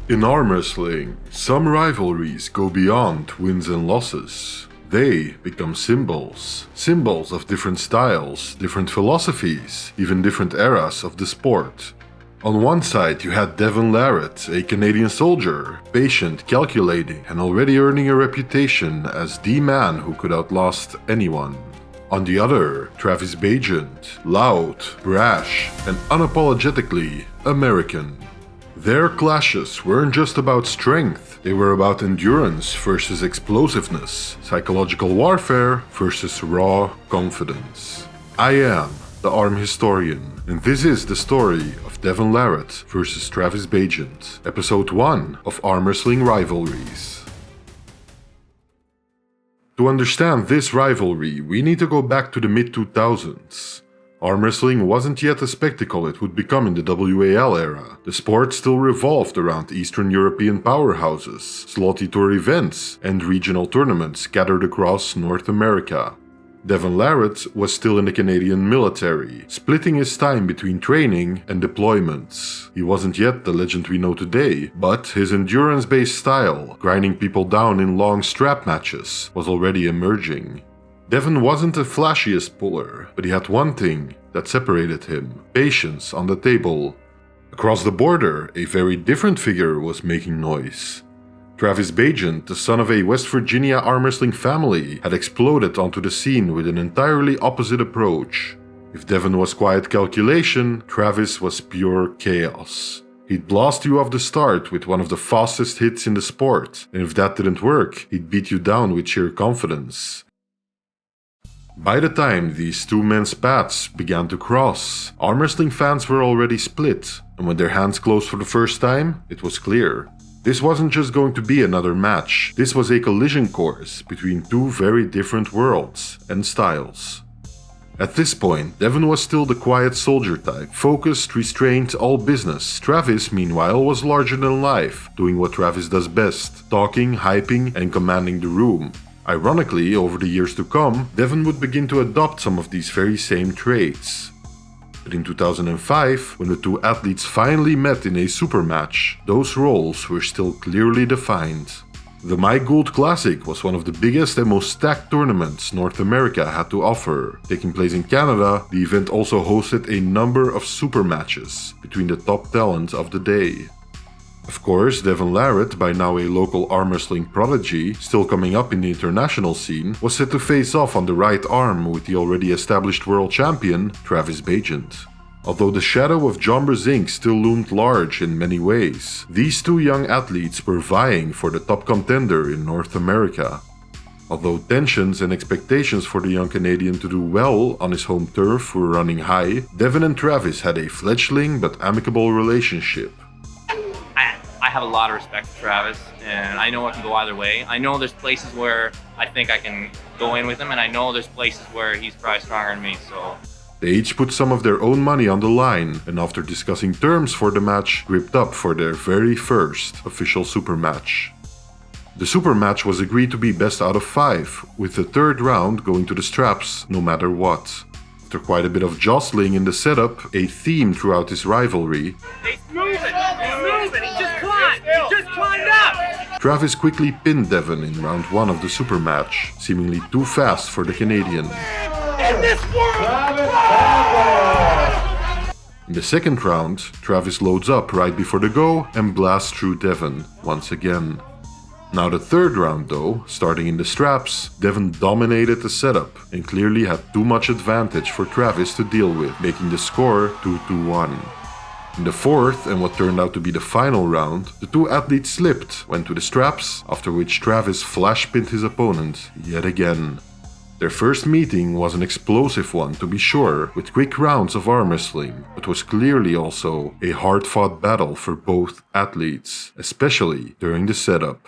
In arm wrestling, some rivalries go beyond wins and losses. They become symbols. Symbols of different styles, different philosophies, even different eras of the sport. On one side you had Devon Larratt, a Canadian soldier, patient, calculating, and already earning a reputation as the man who could outlast anyone. On the other, Travis Bagent, loud, brash, and unapologetically American. Their clashes weren't just about strength, they were about endurance versus explosiveness, psychological warfare versus raw confidence. I am the Arm Historian, and this is the story of Devon Larratt versus Travis Bagent, episode 1 of Arm Wrestling Rivalries. To understand this rivalry, we need to go back to the mid-2000s. Arm wrestling wasn't yet the spectacle it would become in the WAL era. The sport still revolved around Eastern European powerhouses, slotty tour events, and regional tournaments scattered across North America. Devon Larratt was still in the Canadian military, splitting his time between training and deployments. He wasn't yet the legend we know today, but his endurance-based style, grinding people down in long strap matches, was already emerging. Devon wasn't the flashiest puller, but he had one thing that separated him: patience on the table. Across the border, a very different figure was making noise. Travis Bagent, the son of a West Virginia arm wrestling family, had exploded onto the scene with an entirely opposite approach. If Devon was quiet calculation, Travis was pure chaos. He'd blast you off the start with one of the fastest hits in the sport, and if that didn't work, he'd beat you down with sheer confidence. By the time these two men's paths began to cross, arm wrestling fans were already split, and when their hands closed for the first time, it was clear. This wasn't just going to be another match, this was a collision course between two very different worlds and styles. At this point, Devon was still the quiet soldier type, focused, restrained, all business. Travis, meanwhile, was larger than life, doing what Travis does best: talking, hyping, and commanding the room. Ironically, over the years to come, Devon would begin to adopt some of these very same traits. But in 2005, when the two athletes finally met in a super match, those roles were still clearly defined. The Mike Gould Classic was one of the biggest and most stacked tournaments North America had to offer. Taking place in Canada, the event also hosted a number of super matches between the top talent of the day. Of course, Devon Larratt, by now a local arm wrestling prodigy, still coming up in the international scene, was set to face off on the right arm with the already established world champion, Travis Bagent. Although the shadow of John Brzezinski still loomed large in many ways, these two young athletes were vying for the top contender in North America. Although tensions and expectations for the young Canadian to do well on his home turf were running high, Devon and Travis had a fledgling but amicable relationship. I have a lot of respect for Travis, and I know it can go either way. I know there's places where I think I can go in with him, and I know there's places where he's probably stronger than me, so... They each put some of their own money on the line, and after discussing terms for the match, gripped up for their very first official super match. The super match was agreed to be best out of 5, with the third round going to the straps no matter what. After quite a bit of jostling in the setup, a theme throughout this rivalry, He's moving! He just climbed up! Travis quickly pinned Devon in round 1 of the super match, seemingly too fast for the Canadian. In this world! In the second round, Travis loads up right before the go and blasts through Devon once again. Now the third round though, starting in the straps, Devon dominated the setup and clearly had too much advantage for Travis to deal with, making the score 2-1. In the fourth, and what turned out to be the final round, the two athletes slipped, went to the straps, after which Travis flash-pinned his opponent yet again. Their first meeting was an explosive one to be sure, with quick rounds of arm wrestling, but was clearly also a hard-fought battle for both athletes, especially during the setup.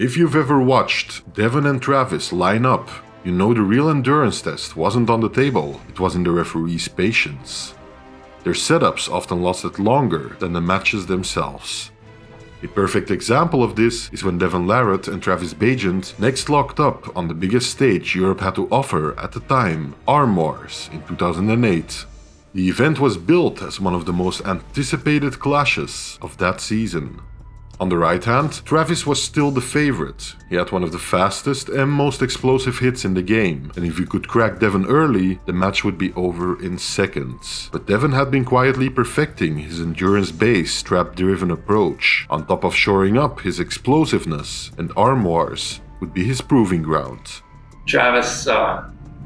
If you've ever watched Devon and Travis line up, you know the real endurance test wasn't on the table, it was in the referee's patience. Their setups often lasted longer than the matches themselves. A perfect example of this is when Devon Larratt and Travis Bagent next locked up on the biggest stage Europe had to offer at the time, Arm Wars in 2008. The event was billed as one of the most anticipated clashes of that season. On the right hand, Travis was still the favorite. He had one of the fastest and most explosive hits in the game, and if he could crack Devon early, the match would be over in seconds. But Devon had been quietly perfecting his endurance-based strap-driven approach. On top of shoring up his explosiveness, and arm wars would be his proving ground. Travis,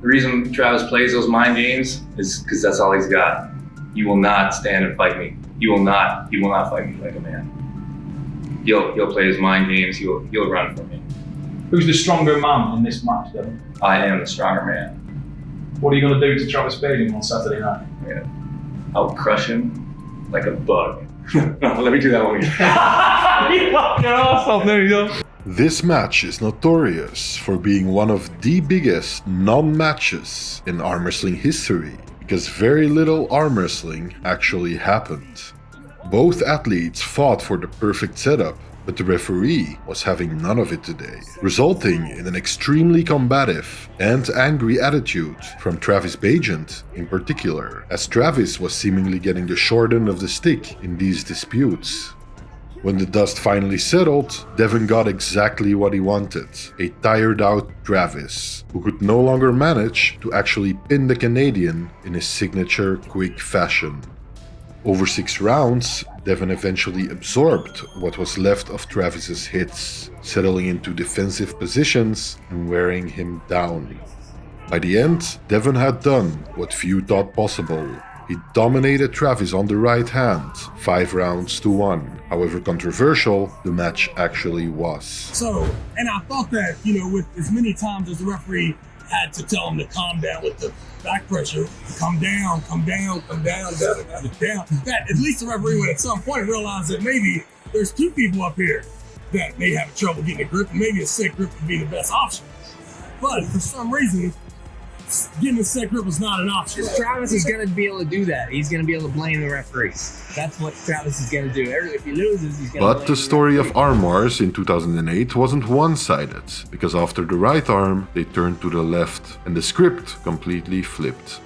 the reason Travis plays those mind games is because that's all he's got. You will not stand and fight me. You will not fight me like a man. He'll play his mind games. He'll run for me. Who's the stronger man in this match, Devon? I am the stronger man. What are you going to do to Travis Bagent on Saturday night? Yeah. I'll crush him like a bug. No, let me do that one again. You fucking arsehole, there you go. This match is notorious for being one of the biggest non-matches in arm wrestling history, because very little arm wrestling actually happened. Both athletes fought for the perfect setup, but the referee was having none of it today, resulting in an extremely combative and angry attitude from Travis Bagent in particular, as Travis was seemingly getting the short end of the stick in these disputes. When the dust finally settled, Devon got exactly what he wanted, a tired out Travis, who could no longer manage to actually pin the Canadian in his signature quick fashion. Over 6 rounds, Devon eventually absorbed what was left of Travis's hits, settling into defensive positions and wearing him down. By the end, Devon had done what few thought possible. He dominated Travis on the right hand, 5 rounds to 1. However controversial the match actually was. So, and I thought that, with as many times as the referee had to tell him to calm down with the back pressure, come down, down, that at least the referee would at some point realize that maybe there's 2 people up here that may have trouble getting a grip, and maybe a set grip would be the best option. But for some reason, getting a set grip was not an option. Travis is going to be able to do that. He's going to be able to blame the referee. That's what Travis is going to do. If he loses, he's going to blame But the story of arm wars in 2008 wasn't one-sided, because after the right arm, they turned to the left, and the script completely flipped.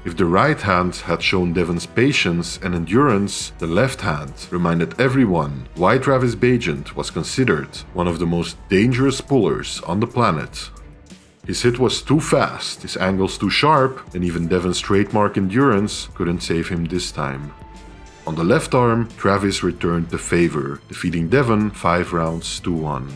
If the right hand had shown Devon's patience and endurance, the left hand reminded everyone why Travis Bagent was considered one of the most dangerous pullers on the planet. His hit was too fast, his angles too sharp, and even Devon's trademark endurance couldn't save him this time. On the left arm, Travis returned the favor, defeating Devon 5 rounds to 1.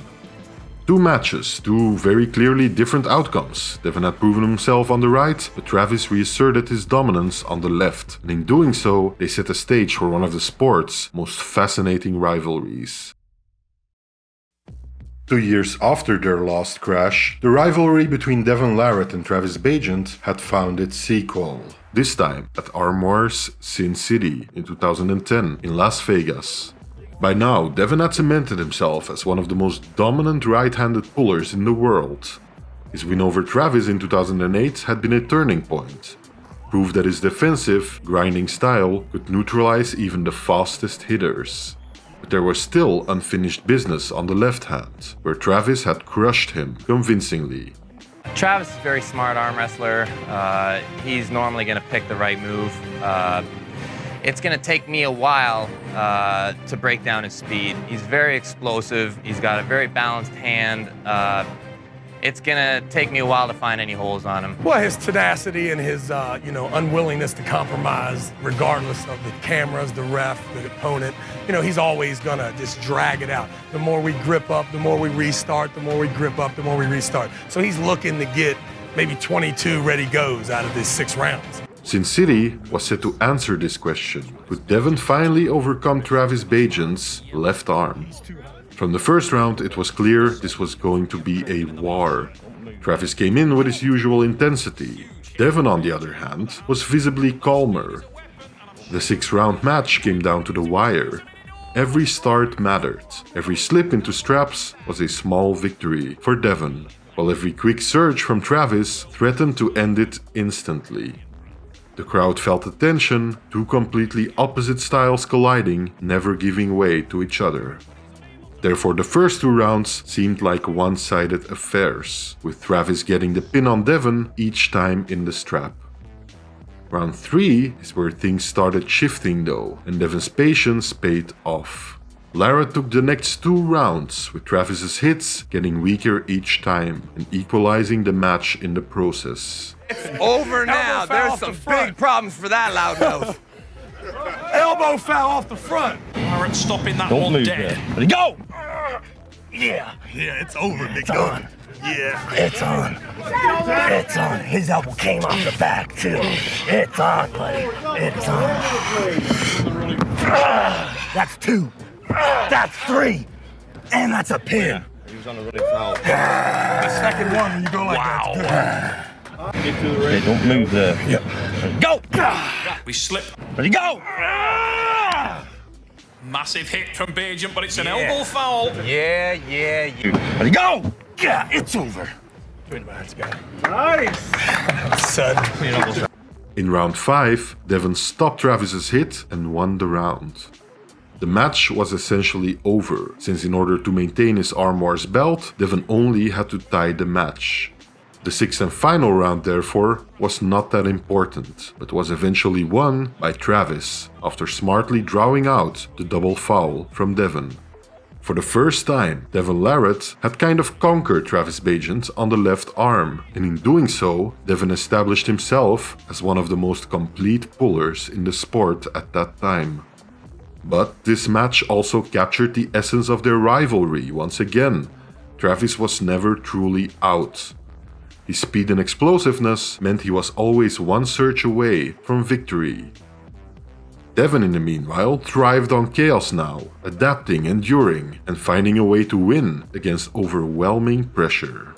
2 matches, 2 very clearly different outcomes. Devon had proven himself on the right, but Travis reasserted his dominance on the left, and in doing so, they set the stage for one of the sport's most fascinating rivalries. 2 years after their last clash, the rivalry between Devon Larratt and Travis Bagent had found its sequel. This time at Armwars Sin City in 2010 in Las Vegas. By now, Devon had cemented himself as one of the most dominant right-handed pullers in the world. His win over Travis in 2008 had been a turning point. Proof that his defensive, grinding style could neutralize even the fastest hitters. But there was still unfinished business on the left hand, where Travis had crushed him convincingly. Travis is a very smart arm wrestler. He's normally going to pick the right move. It's going to take me a while to break down his speed. He's very explosive. He's got a very balanced hand. It's going to take me a while to find any holes on him. Well, his tenacity and his, unwillingness to compromise, regardless of the cameras, the ref, the opponent. He's always going to just drag it out. The more we grip up, the more we restart. The more we grip up, the more we restart. So he's looking to get maybe 22 ready goes out of these 6 rounds. Sin City was set to answer this question. Could Devon finally overcome Travis Bagent's left arm? From the first round, it was clear this was going to be a war. Travis came in with his usual intensity. Devon, on the other hand, was visibly calmer. The 6-round match came down to the wire. Every start mattered. Every slip into straps was a small victory for Devon, while every quick surge from Travis threatened to end it instantly. The crowd felt the tension, 2 completely opposite styles colliding, never giving way to each other. Therefore, the first 2 rounds seemed like one-sided affairs, with Travis getting the pin on Devon each time in the strap. Round 3 is where things started shifting though, and Devon's patience paid off. Larratt took the next 2 rounds, with Travis's hits getting weaker each time and equalizing the match in the process. It's over now. There's some big problems for that loudmouth. Elbow foul off the front. Larratt stopping that one dead. Ready, go! Yeah, it's over, big dog. Yeah, it's on. It's on. His elbow came off the back, too. It's on, buddy. It's on. That's 2. That's 3. And that's a pin. He was on a running foul. The second one, when you go like that, it's good. Hey, don't move there. Yep. Go! We slip. Ready, go! Massive hit from Bagent, but it's an elbow foul. Yeah. Ready, go! Yeah, it's over. Good man's guy. Nice. Son. In round 5, Devon stopped Travis's hit and won the round. The match was essentially over, since in order to maintain his Arm Wars belt, Devon only had to tie the match. The 6th and final round, therefore, was not that important, but was eventually won by Travis after smartly drawing out the double foul from Devon. For the first time, Devon Larratt had kind of conquered Travis Bagent on the left arm, and in doing so, Devon established himself as one of the most complete pullers in the sport at that time. But this match also captured the essence of their rivalry once again. Travis was never truly out. His speed and explosiveness meant he was always one surge away from victory. Devon, in the meanwhile, thrived on chaos now, adapting, enduring, and finding a way to win against overwhelming pressure.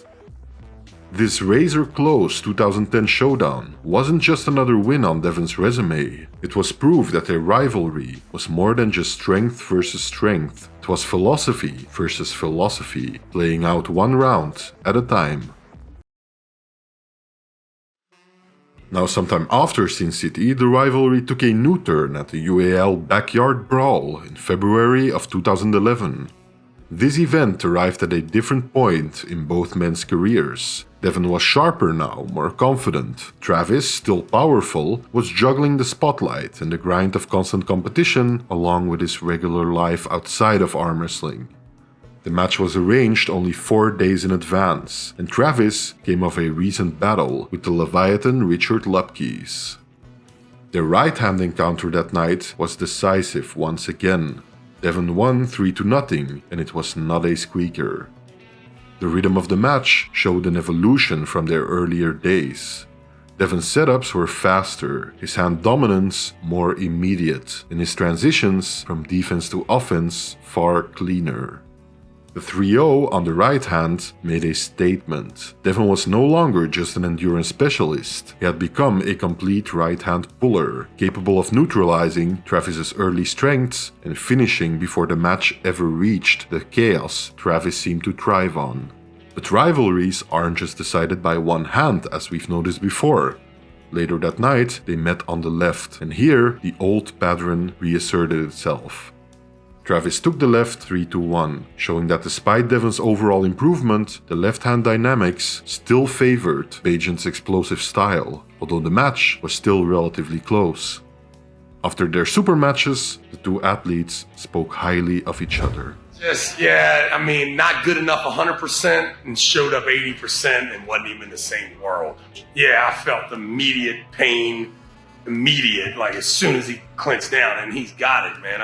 This razor-close 2010 Showdown wasn't just another win on Devon's resume. It was proof that their rivalry was more than just strength versus strength. It was philosophy versus philosophy, playing out one round at a time. Now, sometime after Sin City, the rivalry took a new turn at the UAL Backyard Brawl in February of 2011. This event arrived at a different point in both men's careers. Devon was sharper now, more confident. Travis, still powerful, was juggling the spotlight and the grind of constant competition along with his regular life outside of arm wrestling. The match was arranged only 4 days in advance, and Travis came off a recent battle with the Leviathan Richard Lupkes. Their right-hand encounter that night was decisive once again. Devon won 3-0, and it was not a squeaker. The rhythm of the match showed an evolution from their earlier days. Devon's setups were faster, his hand dominance more immediate, and his transitions from defense to offense far cleaner. The 3-0 on the right hand made a statement. Devon was no longer just an endurance specialist. He had become a complete right-hand puller, capable of neutralizing Travis's early strengths and finishing before the match ever reached the chaos Travis seemed to thrive on. But rivalries aren't just decided by one hand, as we've noticed before. Later that night, they met on the left, and here the old pattern reasserted itself. Travis took the left 3-1, showing that despite Devon's overall improvement, the left-hand dynamics still favored Bagent's explosive style, although the match was still relatively close. After their super matches, the two athletes spoke highly of each other. Not good enough 100% and showed up 80% and wasn't even in the same world. Yeah, I felt immediate pain, like as soon as he clinched down, and he's got it, man.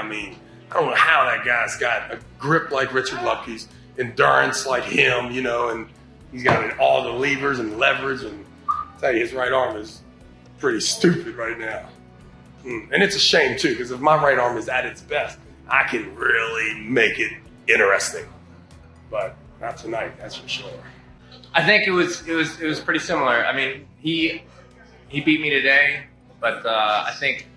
I don't know how that guy's got a grip like Richard Lupke's, endurance like him, and he's got all the levers and levers, and I tell you, his right arm is pretty stupid right now. And it's a shame too, because if my right arm is at its best, I can really make it interesting. But not tonight, that's for sure. I think it was pretty similar. He beat me today, but I think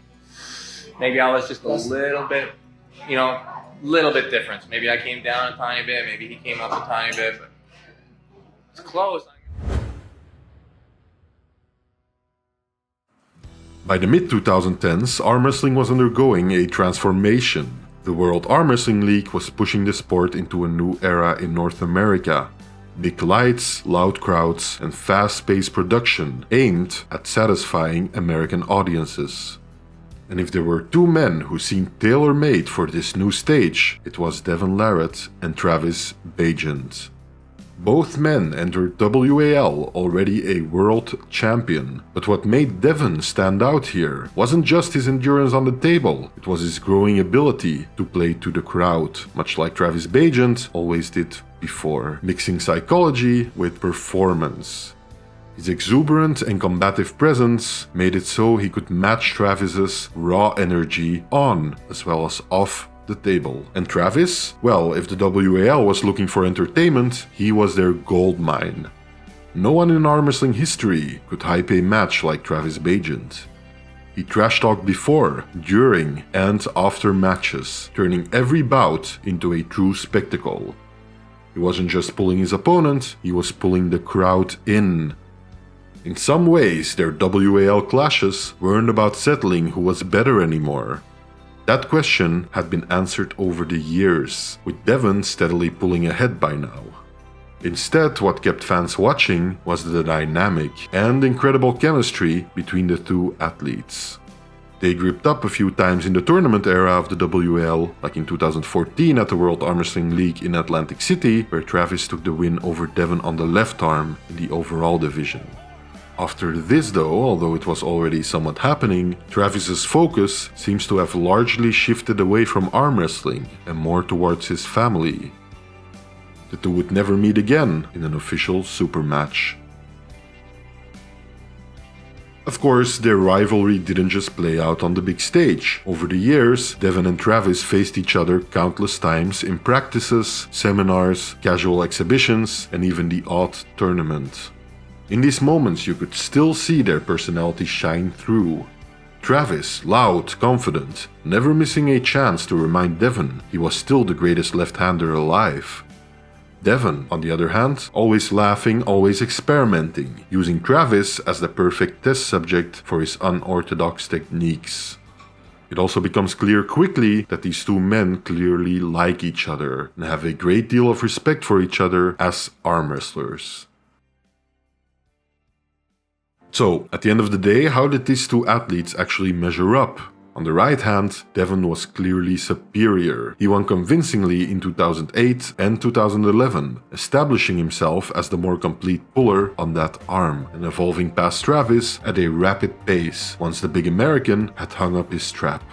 maybe I was just a little bit different. Maybe I came down a tiny bit, maybe he came up a tiny bit, but it's close. By the mid-2010s, arm wrestling was undergoing a transformation. The World Arm Wrestling League was pushing the sport into a new era in North America. Big lights, loud crowds, and fast-paced production aimed at satisfying American audiences. And if there were two men who seemed tailor-made for this new stage, it was Devon Larratt and Travis Bagent. Both men entered WAL already a world champion, but what made Devon stand out here wasn't just his endurance on the table, it was his growing ability to play to the crowd, much like Travis Bagent always did before, mixing psychology with performance. His exuberant and combative presence made it so he could match Travis's raw energy on as well as off the table. And Travis? Well, if the WAL was looking for entertainment, he was their goldmine. No one in arm wrestling history could hype a match like Travis Bagent. He trash-talked before, during, and after matches, turning every bout into a true spectacle. He wasn't just pulling his opponent, he was pulling the crowd in. In some ways, their WAL clashes weren't about settling who was better anymore. That question had been answered over the years, with Devon steadily pulling ahead by now. Instead, what kept fans watching was the dynamic and incredible chemistry between the two athletes. They gripped up a few times in the tournament era of the WAL, like in 2014 at the World Arm Wrestling League in Atlantic City, where Travis took the win over Devon on the left arm in the overall division. After this though, although it was already somewhat happening, Travis's focus seems to have largely shifted away from arm wrestling and more towards his family. The two would never meet again in an official super match. Of course, their rivalry didn't just play out on the big stage. Over the years, Devon and Travis faced each other countless times in practices, seminars, casual exhibitions, and even the odd tournament. In these moments you could still see their personalities shine through. Travis, loud, confident, never missing a chance to remind Devon he was still the greatest left-hander alive. Devon, on the other hand, always laughing, always experimenting, using Travis as the perfect test subject for his unorthodox techniques. It also becomes clear quickly that these two men clearly like each other and have a great deal of respect for each other as arm wrestlers. So, at the end of the day, how did these two athletes actually measure up? On the right hand, Devon was clearly superior. He won convincingly in 2008 and 2011, establishing himself as the more complete puller on that arm and evolving past Travis at a rapid pace once the big American had hung up his strap.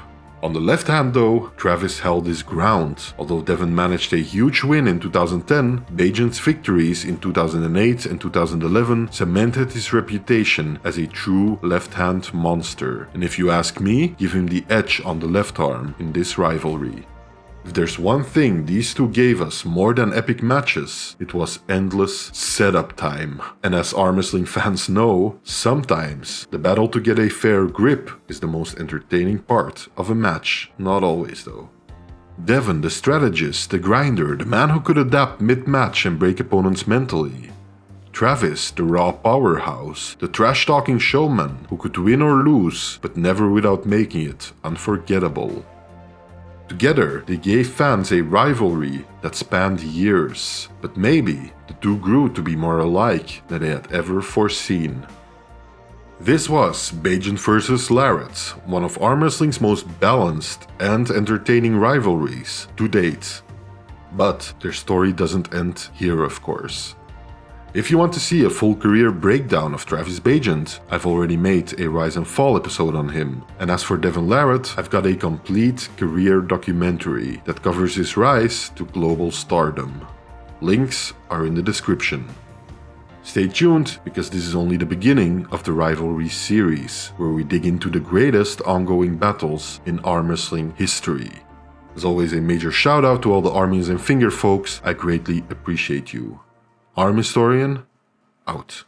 On the left hand though, Travis held his ground. Although Devon managed a huge win in 2010, Bagent's victories in 2008 and 2011 cemented his reputation as a true left-hand monster. And if you ask me, give him the edge on the left arm in this rivalry. If there's one thing these two gave us more than epic matches, it was endless setup time. And as arm wrestling fans know, sometimes the battle to get a fair grip is the most entertaining part of a match. Not always though. Devon, the strategist, the grinder, the man who could adapt mid-match and break opponents mentally. Travis, the raw powerhouse, the trash-talking showman who could win or lose, but never without making it unforgettable. Together, they gave fans a rivalry that spanned years, but maybe the two grew to be more alike than they had ever foreseen. This was Bagent vs. Larratt, one of arm wrestling's most balanced and entertaining rivalries to date. But their story doesn't end here, of course. If you want to see a full career breakdown of Travis Bagent, I've already made a Rise and Fall episode on him. And as for Devon Larratt, I've got a complete career documentary that covers his rise to global stardom. Links are in the description. Stay tuned, because this is only the beginning of the Rivalry series, where we dig into the greatest ongoing battles in arm wrestling history. As always, a major shout out to all the armies and finger folks, I greatly appreciate you. Arm Historian, out.